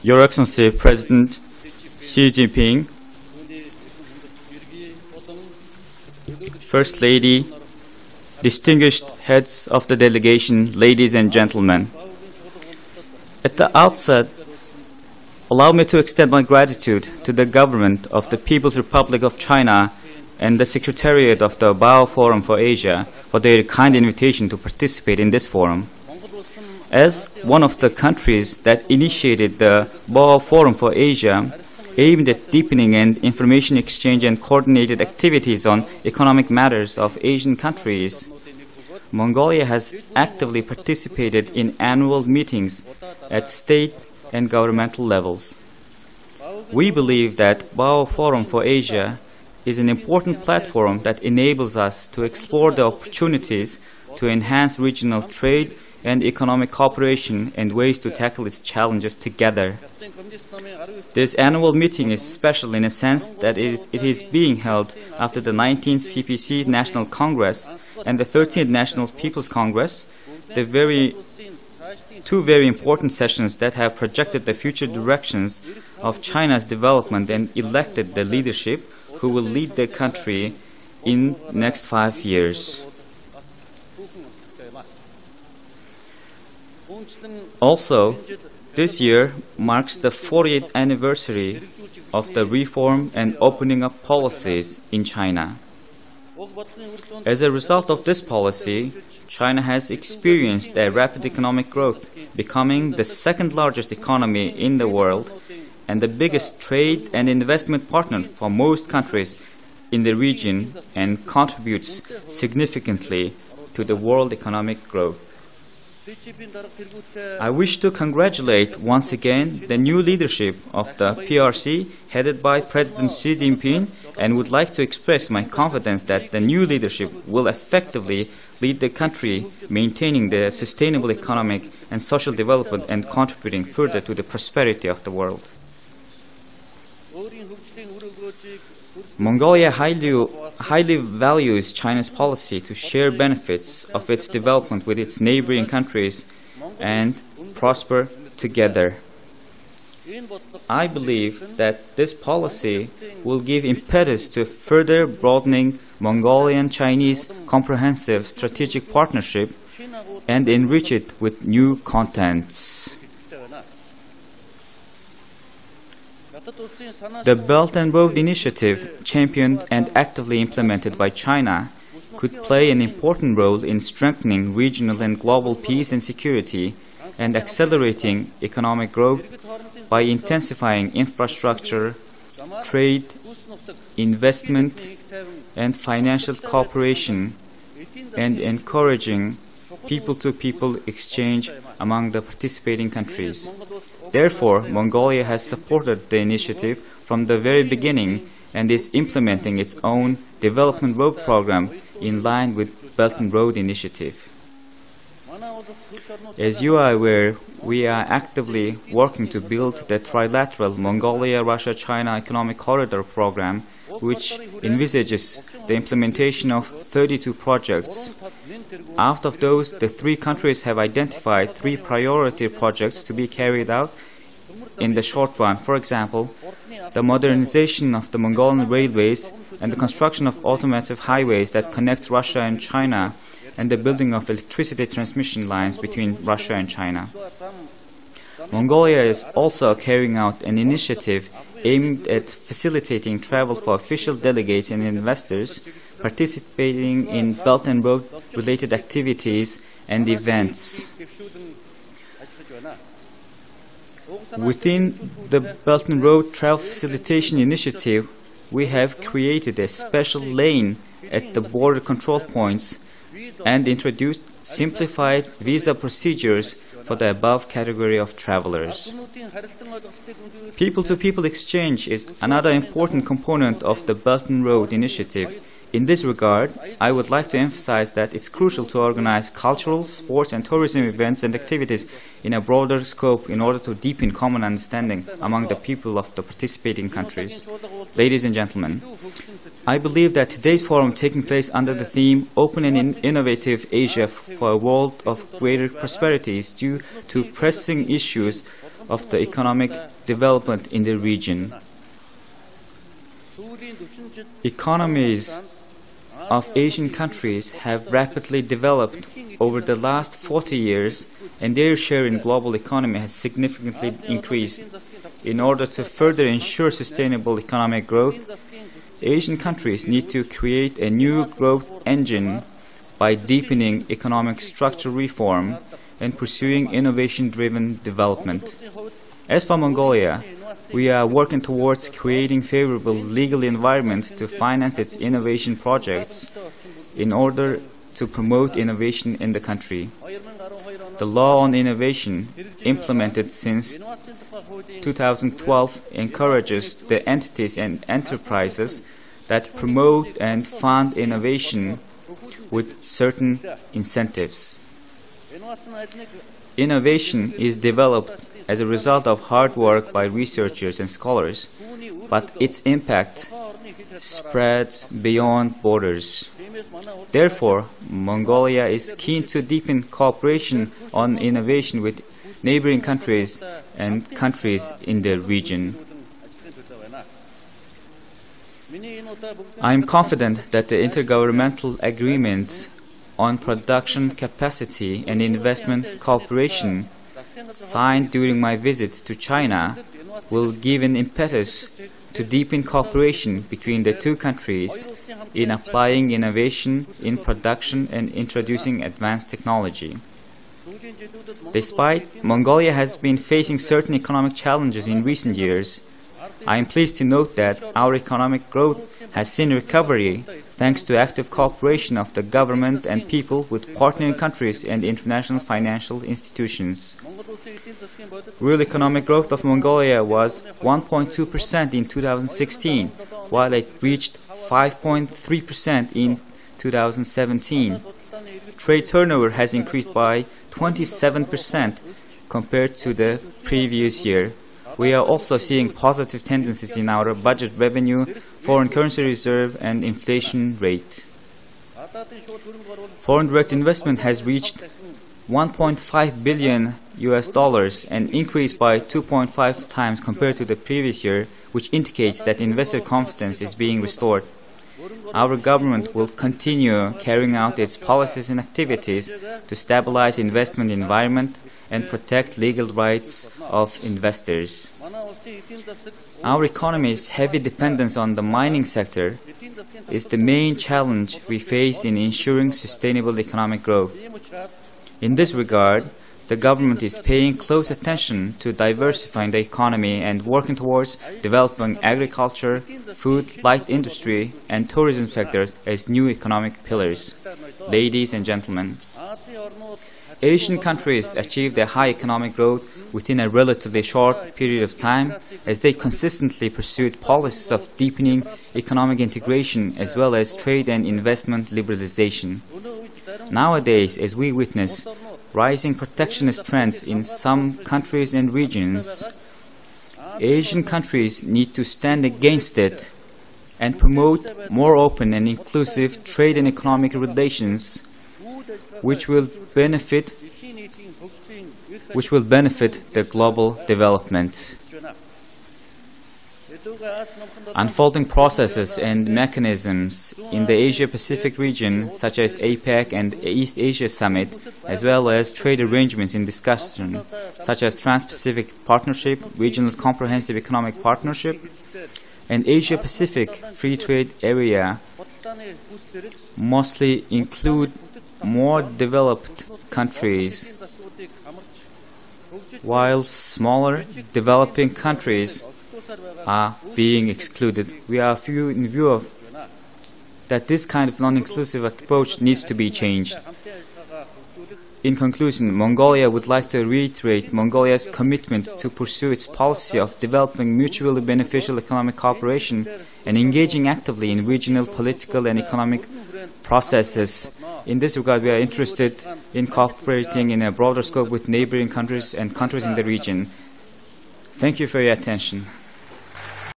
Your Excellency President Xi Jinping, First Lady, distinguished heads of the delegation, ladies and gentlemen. At the outset, allow me to extend my gratitude to the government of the People's Republic of China and the Secretariat of the Boao Forum for Asia for their kind invitation to participate in this forum. As one of the countries that initiated the Boao Forum for Asia, aimed at deepening and information exchange and coordinated activities on economic matters of Asian countries, Mongolia has actively participated in annual meetings at state and governmental levels. We believe that Boao Forum for Asia is an important platform that enables us to explore the opportunities to enhance regional trade and economic cooperation and ways to tackle its challenges together. This annual meeting is special in a sense that it is being held after the 19th CPC National Congress and the 13th National People's Congress, two very important sessions that have projected the future directions of China's development and elected the leadership who will lead the country in the next 5 years. Also, this year marks the 40th anniversary of the reform and opening up policies in China. As a result of this policy, China has experienced a rapid economic growth, becoming the second largest economy in the world and the biggest trade and investment partner for most countries in the region, and contributes significantly to the world economic growth. I wish to congratulate once again the new leadership of the PRC headed by President Xi Jinping, and would like to express my confidence that the new leadership will effectively lead the country, maintaining the sustainable economic and social development and contributing further to the prosperity of the world. Mongolia highly values China's policy to share benefits of its development with its neighboring countries and prosper together. I believe that this policy will give impetus to further broadening Mongolian-Chinese comprehensive strategic partnership and enrich it with new contents. The Belt and Road Initiative, championed and actively implemented by China, could play an important role in strengthening regional and global peace and security and accelerating economic growth by intensifying infrastructure, trade, investment, and financial cooperation, and encouraging people-to-people exchange among the participating countries. Therefore, Mongolia has supported the initiative from the very beginning and is implementing its own development road program in line with Belt and Road Initiative. As you are aware, we are actively working to build the trilateral Mongolia-Russia-China Economic Corridor program, which envisages the implementation of 32 projects. Out of those, the three countries have identified 3 priority projects to be carried out in the short run. For example, the modernization of the Mongolian railways and the construction of automated highways that connect Russia and China, and the building of electricity transmission lines between Russia and China. Mongolia is also carrying out an initiative aimed at facilitating travel for official delegates and investors participating in Belt and Road related activities and events. Within the Belt and Road Travel Facilitation Initiative, we have created a special lane at the border control points and introduced simplified visa procedures for the above category of travelers. People-to-people exchange is another important component of the Belt and Road Initiative. In this regard, I would like to emphasize that it's crucial to organize cultural, sports and tourism events and activities in a broader scope in order to deepen common understanding among the people of the participating countries. Ladies and gentlemen, I believe that today's forum, taking place under the theme Open and Innovative Asia for a World of Greater Prosperity, is due to pressing issues of the economic development in the region. Economies of Asian countries have rapidly developed over the last 40 years, and their share in global economy has significantly increased. In order to further ensure sustainable economic growth, Asian countries need to create a new growth engine by deepening economic structure reform and pursuing innovation-driven development. As for Mongolia, we are working towards creating favorable legal environment to finance its innovation projects in order to promote innovation in the country. The law on innovation, implemented since 2012, encourages the entities and enterprises that promote and fund innovation with certain incentives. Innovation is developed as a result of hard work by researchers and scholars, but its impact spreads beyond borders. Therefore, Mongolia is keen to deepen cooperation on innovation with neighboring countries and countries in the region. I am confident that the intergovernmental agreement on production capacity and investment cooperation signed during my visit to China will give an impetus to deepen cooperation between the two countries in applying innovation in production and introducing advanced technology. Despite Mongolia has been facing certain economic challenges in recent years, I am pleased to note that our economic growth has seen recovery thanks to active cooperation of the government and people with partnering countries and international financial institutions. Real economic growth of Mongolia was 1.2% in 2016, while it reached 5.3% in 2017. Trade turnover has increased by 27% compared to the previous year. We are also seeing positive tendencies in our budget revenue, foreign currency reserve, and inflation rate. Foreign direct investment has reached $1.5 billion, an increase by 2.5 times compared to the previous year, which indicates that investor confidence is being restored. Our government will continue carrying out its policies and activities to stabilize investment environment and protect legal rights of investors. Our economy's heavy dependence on the mining sector is the main challenge we face in ensuring sustainable economic growth. In this regard, the government is paying close attention to diversifying the economy and working towards developing agriculture, food, light industry, and tourism sectors as new economic pillars. Ladies and gentlemen, Asian countries achieved a high economic growth within a relatively short period of time as they consistently pursued policies of deepening economic integration as well as trade and investment liberalization. Nowadays, as we witness rising protectionist trends in some countries and regions, Asian countries need to stand against it and promote more open and inclusive trade and economic relations which will benefit the global development. Unfolding processes and mechanisms in the Asia-Pacific region, such as APEC and East Asia Summit, as well as trade arrangements in discussion, such as Trans-Pacific Partnership, Regional Comprehensive Economic Partnership, and Asia-Pacific Free Trade Area, mostly include more developed countries, while smaller developing countries are being excluded. We are in view of that this kind of non-inclusive approach needs to be changed. In conclusion, Mongolia would like to reiterate Mongolia's commitment to pursue its policy of developing mutually beneficial economic cooperation and engaging actively in regional political and economic processes. In this regard, we are interested in cooperating in a broader scope with neighboring countries and countries in the region. Thank you for your attention.